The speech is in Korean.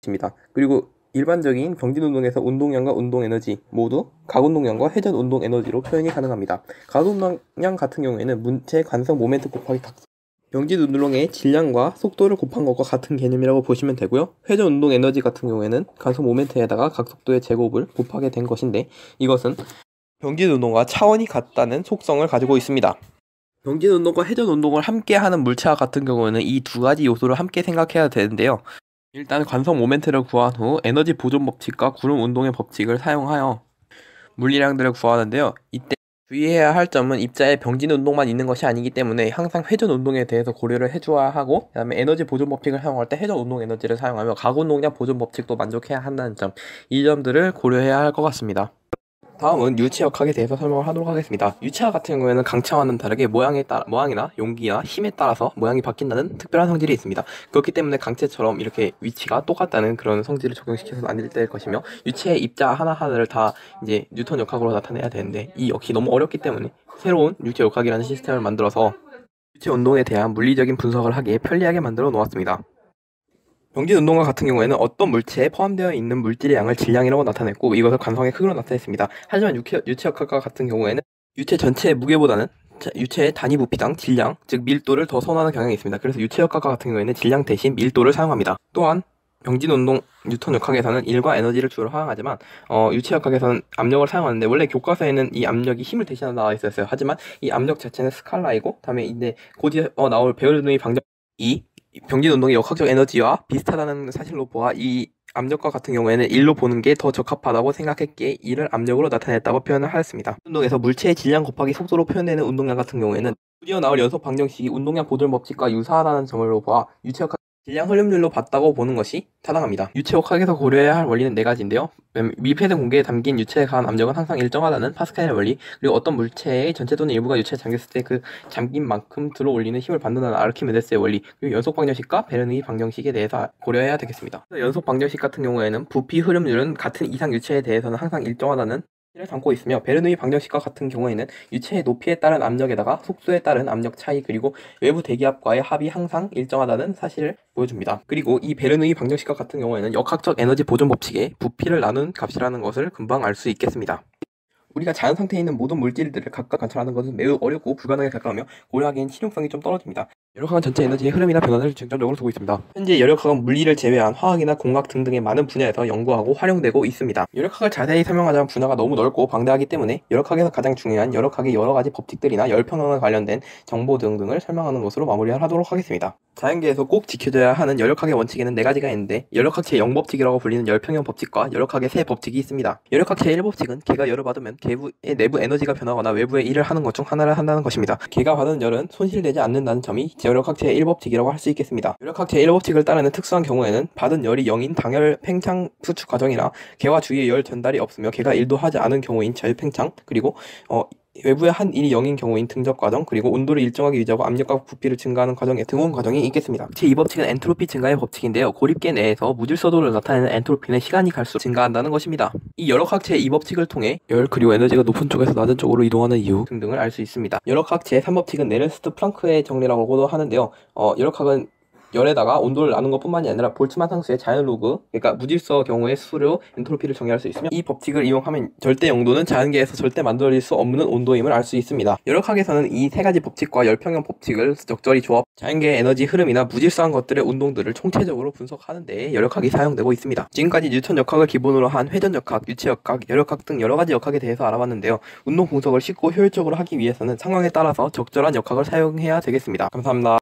있습니다. 그리고 일반적인 경진 운동에서 운동량과 운동 에너지 모두 가운동량과 회전 운동 에너지로 표현이 가능합니다. 가운동량 같은 경우에는 문체 관성 모멘트 곱하기 경진 운동의 질량과 속도를 곱한 것과 같은 개념이라고 보시면 되고요. 회전 운동 에너지 같은 경우에는 가속 모멘트에다가 각속도의 제곱을 곱하게 된 것인데, 이것은 경진 운동과 차원이 같다는 속성을 가지고 있습니다. 경진 운동과 회전 운동을 함께 하는 물체와 같은 경우에는 이 두 가지 요소를 함께 생각해야 되는데요. 일단 관성 모멘트를 구한 후 에너지 보존 법칙과 구름 운동의 법칙을 사용하여 물리량들을 구하는데요. 이때 주의해야 할 점은 입자에 병진 운동만 있는 것이 아니기 때문에 항상 회전 운동에 대해서 고려를 해줘야 하고, 그 다음에 에너지 보존 법칙을 사용할 때 회전 운동 에너지를 사용하며 가운동량 보존 법칙도 만족해야 한다는 점, 이 점들을 고려해야 할 것 같습니다. 다음은 유체역학에 대해서 설명을 하도록 하겠습니다. 유체학 같은 경우에는 강체와는 다르게 모양이나 용기나 힘에 따라서 모양이 바뀐다는 특별한 성질이 있습니다. 그렇기 때문에 강체처럼 이렇게 위치가 똑같다는 그런 성질을 적용시켜서는 안 될 것이며, 유체의 입자 하나하나를 다 이제 뉴턴 역학으로 나타내야 되는데, 이 역시 너무 어렵기 때문에 새로운 유체역학이라는 시스템을 만들어서 유체 운동에 대한 물리적인 분석을 하기에 편리하게 만들어 놓았습니다. 경진 운동과 같은 경우에는 어떤 물체에 포함되어 있는 물질의 양을 질량이라고 나타냈고, 이것을 관성의 크기로 나타냈습니다. 하지만 유체역학과 같은 경우에는 유체 전체의 무게보다는 유체의 단위 부피당 질량, 즉 밀도를 더 선호하는 경향이 있습니다. 그래서 유체역학과 같은 경우에는 질량 대신 밀도를 사용합니다. 또한 경진 운동 뉴턴 역학에서는 일과 에너지를 주로 사용하지만 유체역학에서는 압력을 사용하는데, 원래 교과서에는 이 압력이 힘을 대신하여 나와 있었어요. 하지만 이 압력 자체는 스칼라이고, 다음에 이제 곧 나올 베르누이 방정 경진 운동의 역학적 에너지와 비슷하다는 사실로 보아 이 압력과 같은 경우에는 1로 보는 게 더 적합하다고 생각했기에 이를 압력으로 나타냈다고 표현을 하였습니다. 운동에서 물체의 질량 곱하기 속도로 표현되는 운동량 같은 경우에는 드디어 나올 연속 방정식이 운동량 보존 법칙과 유사하다는 점으로 보아 유체역학 질량 흐름률로 봤다고 보는 것이 타당합니다. 유체역학에서 고려해야 할 원리는 4가지인데요. 미패드 공개에 담긴 유체에 가한 압력은 항상 일정하다는 파스칼의 원리, 그리고 어떤 물체의 전체 또는 일부가 유체에 잠겼을 때 그 잠긴 만큼 들어올리는 힘을 받는다는 아르키메데스의 원리, 그리고 연속 방정식과 베르누이 방정식에 대해서 고려해야 되겠습니다. 연속 방정식 같은 경우에는 부피 흐름률은 같은 이상 유체에 대해서는 항상 일정하다는 를 담고 있으며, 베르누이 방정식과 같은 경우에는 유체의 높이에 따른 압력에다가 속도에 따른 압력 차이, 그리고 외부 대기압과의 합이 항상 일정하다는 사실을 보여줍니다. 그리고 이 베르누이 방정식과 같은 경우에는 역학적 에너지 보존 법칙에 부피를 나눈 값이라는 것을 금방 알 수 있겠습니다. 우리가 자연 상태에 있는 모든 물질들을 각각 관찰하는 것은 매우 어렵고 불가능에 가까우며 고려하기엔 실용성이 좀 떨어집니다. 열역학은 전체 에너지의 흐름이나 변화를 중점적으로 두고 있습니다. 현재 열역학은 물리를 제외한 화학이나 공학 등등의 많은 분야에서 연구하고 활용되고 있습니다. 열역학을 자세히 설명하자면 분야가 너무 넓고 방대하기 때문에 열역학에서 가장 중요한 열역학의 여러가지 법칙들이나 열평형에 관련된 정보 등등을 설명하는 것으로 마무리하도록 하겠습니다. 자연계에서 꼭 지켜져야 하는 열역학의 원칙에는 4가지가 있는데, 열역학 제0법칙이라고 불리는 열평형 법칙과 열역학의 세 법칙이 있습니다. 열역학 제1법칙은 개가 열을 받으면 개의 내부 에너지가 변하거나 외부에 일을 하는 것 중 하나를 한다는 것입니다. 개가 받은 열은 손실되지 않는다는 점이 열역학 제1법칙이라고 할 수 있겠습니다. 열역학 제1법칙을 따르는 특수한 경우에는 받은 열이 0인 당열 팽창 수축 과정이나 개와 주위에 열 전달이 없으며 개가 일도 하지 않은 경우인 자유팽창, 그리고 외부의 한 일이 0인 경우인 등적 과정, 그리고 온도를 일정하게 유지하고 압력과 부피를 증가하는 과정의 등원 과정이 있겠습니다. 제2법칙은 엔트로피 증가의 법칙인데요. 고립계 내에서 무질서도를 나타내는 엔트로피는 시간이 갈수록 증가한다는 것입니다. 이 열역학 제2법칙을 통해 열 그리고 에너지가 높은 쪽에서 낮은 쪽으로 이동하는 이유 등등을 알 수 있습니다. 열역학 제3법칙은 네른스트 플랑크의 정리라고도 하는데요. 열역학은 열에다가 온도를 나눈 것뿐만이 아니라 볼츠만 상수의 자연 로그, 그러니까 무질서 경우의 수로 엔트로피를 정의할 수 있으며, 이 법칙을 이용하면 절대 영도는 자연계에서 절대 만들어질 수 없는 온도임을 알 수 있습니다. 열역학에서는 이 3가지 법칙과 열평형 법칙을 적절히 조합, 자연계의 에너지 흐름이나 무질서한 것들의 운동들을 총체적으로 분석하는 데 열역학이 사용되고 있습니다. 지금까지 뉴턴 역학을 기본으로 한 회전역학, 유체역학, 열역학 등 여러가지 역학에 대해서 알아봤는데요. 운동 분석을 쉽고 효율적으로 하기 위해서는 상황에 따라서 적절한 역학을 사용해야 되겠습니다. 감사합니다.